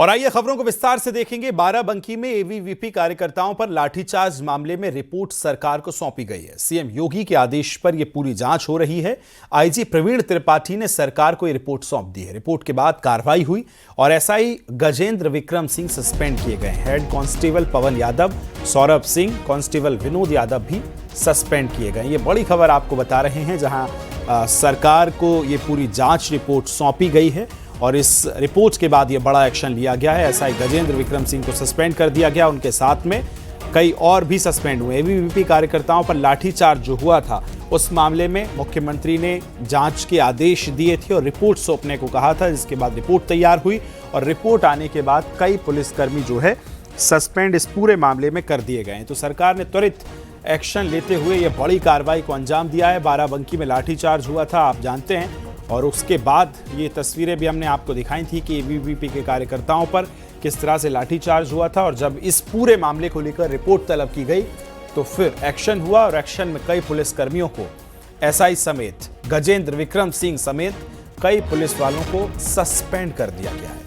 और आइए खबरों को विस्तार से देखेंगे। बाराबंकी में एबीवीपी कार्यकर्ताओं पर लाठीचार्ज मामले में रिपोर्ट सरकार को सौंपी गई है। सीएम योगी के आदेश पर यह पूरी जांच हो रही है। आईजी प्रवीण त्रिपाठी ने सरकार को यह रिपोर्ट सौंप दी है। रिपोर्ट के बाद कार्रवाई हुई और एसआई गजेंद्र विक्रम सिंह सस्पेंड किए गए। हेड कांस्टेबल पवन यादव, सौरभ सिंह, कांस्टेबल विनोद यादव भी सस्पेंड किए गए। ये बड़ी खबर आपको बता रहे हैं, जहां सरकार को ये पूरी जांच रिपोर्ट सौंपी गई है और इस रिपोर्ट के बाद ये बड़ा एक्शन लिया गया है। एसआई गजेंद्र विक्रम सिंह को सस्पेंड कर दिया गया, उनके साथ में कई और भी सस्पेंड हुए। एबीवीपी कार्यकर्ताओं पर लाठीचार्ज जो हुआ था उस मामले में मुख्यमंत्री ने जांच के आदेश दिए थे और रिपोर्ट सौंपने को कहा था, जिसके बाद रिपोर्ट तैयार हुई और रिपोर्ट आने के बाद कई पुलिसकर्मी जो है सस्पेंड इस पूरे मामले में कर दिए गए हैं। तो सरकार ने त्वरित एक्शन लेते हुए यह बड़ी कार्रवाई को अंजाम दिया है। बाराबंकी में लाठीचार्ज हुआ था, आप जानते हैं, और उसके बाद ये तस्वीरें भी हमने आपको दिखाई थी कि एबीवीपी के कार्यकर्ताओं पर किस तरह से लाठीचार्ज हुआ था। और जब इस पूरे मामले को लेकर रिपोर्ट तलब की गई तो फिर एक्शन हुआ और एक्शन में कई पुलिसकर्मियों को, एसआई समेत, गजेंद्र विक्रम सिंह समेत कई पुलिस वालों को सस्पेंड कर दिया गया है।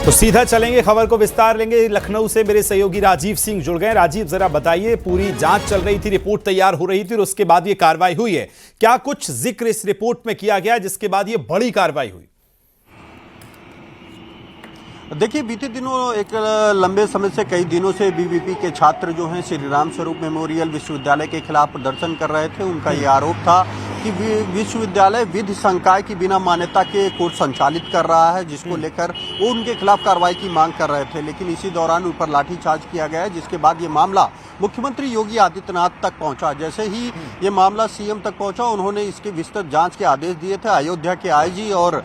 तो सीधा चलेंगे, खबर को विस्तार लेंगे। लखनऊ से मेरे सहयोगी राजीव सिंह जुड़ गए। राजीव, जरा बताइए, पूरी जांच चल रही थी, रिपोर्ट तैयार हो रही थी और उसके बाद ये कार्रवाई हुई है। क्या कुछ जिक्र इस रिपोर्ट में किया गया जिसके बाद ये बड़ी कार्रवाई हुई? देखिए, बीते दिनों एक लंबे समय से, कई दिनों से एबीवीपी के छात्र जो हैं श्री राम स्वरूप मेमोरियल विश्वविद्यालय के खिलाफ प्रदर्शन कर रहे थे। उनका ये आरोप था कि विश्वविद्यालय विधि संकाय की बिना मान्यता के कोर्स संचालित कर रहा है, जिसको लेकर वो उनके खिलाफ कार्रवाई की मांग कर रहे थे। लेकिन इसी दौरान उन पर लाठीचार्ज किया गया, जिसके बाद ये मामला मुख्यमंत्री योगी आदित्यनाथ तक पहुंचा। जैसे ही ये मामला सीएम तक पहुंचा, उन्होंने इसकी विस्तृत जांच के आदेश दिए थे। अयोध्या के आईजी और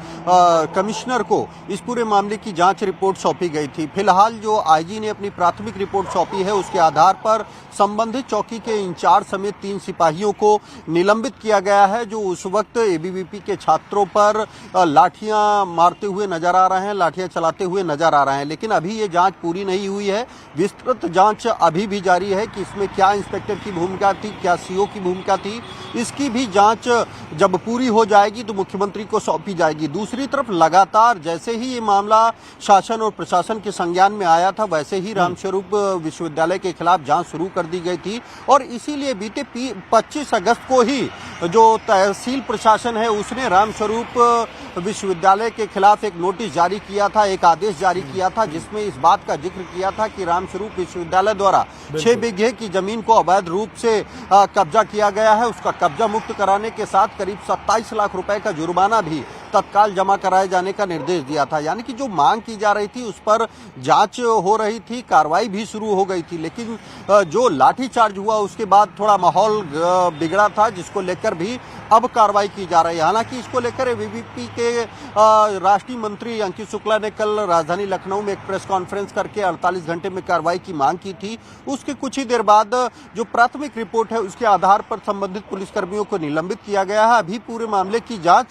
कमिश्नर को इस पूरे मामले की जांच रिपोर्ट सौंपी गई थी। फिलहाल जो आईजी ने अपनी प्राथमिक रिपोर्ट सौंपी है, उसके आधार पर संबंधित चौकी के इंचार्ज समेत 3 सिपाहियों को निलंबित किया गया है, जो उस वक्त एबीवीपी के छात्रों पर लाठियां मारते हुए नजर आ रहे हैं, लाठियां चलाते हुए नजर आ रहे हैं। लेकिन अभी ये जांच पूरी नहीं हुई है, विस्तृत जांच अभी भी जारी है कि इसमें क्या इंस्पेक्टर की भूमिका थी, क्या सीओ की भूमिका थी। इसकी भी जांच जब पूरी हो जाएगी तो मुख्यमंत्री को सौंपी जाएगी। दूसरी तरफ लगातार जैसे ही ये मामला शासन और प्रशासन के संज्ञान में आया था, वैसे ही रामस्वरूप विश्वविद्यालय के खिलाफ जांच शुरू कर दी गई थी। और इसीलिए बीते 25 अगस्त को ही जो तहसील प्रशासन है उसने रामस्वरूप विश्वविद्यालय के खिलाफ एक नोटिस जारी किया था, एक आदेश जारी किया था, जिसमें इस बात का जिक्र किया था कि रामस्वरूप विश्वविद्यालय द्वारा 6 बीघे की जमीन को अवैध रूप से कब्जा किया गया है। उसका कब्जा मुक्त कराने के साथ करीब 27 लाख रुपए का जुर्माना भी तत्काल जमा कराए जाने का निर्देश दिया था। यानी कि जो मांग की जा रही थी उस पर जांच हो रही थी, कार्रवाई भी शुरू हो गई थी। लेकिन जो लाठीचार्ज हुआ उसके बाद थोड़ा माहौल बिगड़ा था, जिसको लेकर भी अब कार्रवाई की जा रही है। हालांकि इसको लेकर एबीवीपी के राष्ट्रीय मंत्री अंकित शुक्ला ने कल राजधानी लखनऊ में एक प्रेस कॉन्फ्रेंस करके 48 घंटे में कार्रवाई की मांग की थी। उसके कुछ ही देर बाद जो प्राथमिक रिपोर्ट है उसके आधार पर संबंधित पुलिसकर्मियों को निलंबित किया गया है। अभी पूरे मामले की जांच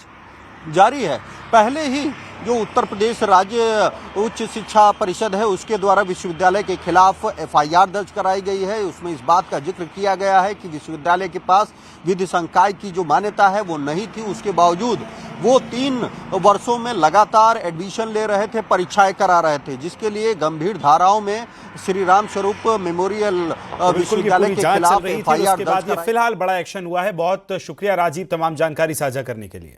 जारी है। पहले ही जो उत्तर प्रदेश राज्य उच्च शिक्षा परिषद है उसके द्वारा विश्वविद्यालय के खिलाफ एफआईआर दर्ज कराई गई है। उसमें इस बात का जिक्र किया गया है कि विश्वविद्यालय के पास विधि संकाय की जो मान्यता है वो नहीं थी, उसके बावजूद वो 3 वर्षों में लगातार एडमिशन ले रहे थे, परीक्षाएं करा रहे थे, जिसके लिए गंभीर धाराओं में श्री राम स्वरूप मेमोरियल विश्वविद्यालय के खिलाफ एफआईआर दर्ज कराई। फिलहाल बड़ा एक्शन हुआ है। बहुत शुक्रिया राजीव, तमाम जानकारी साझा करने के लिए।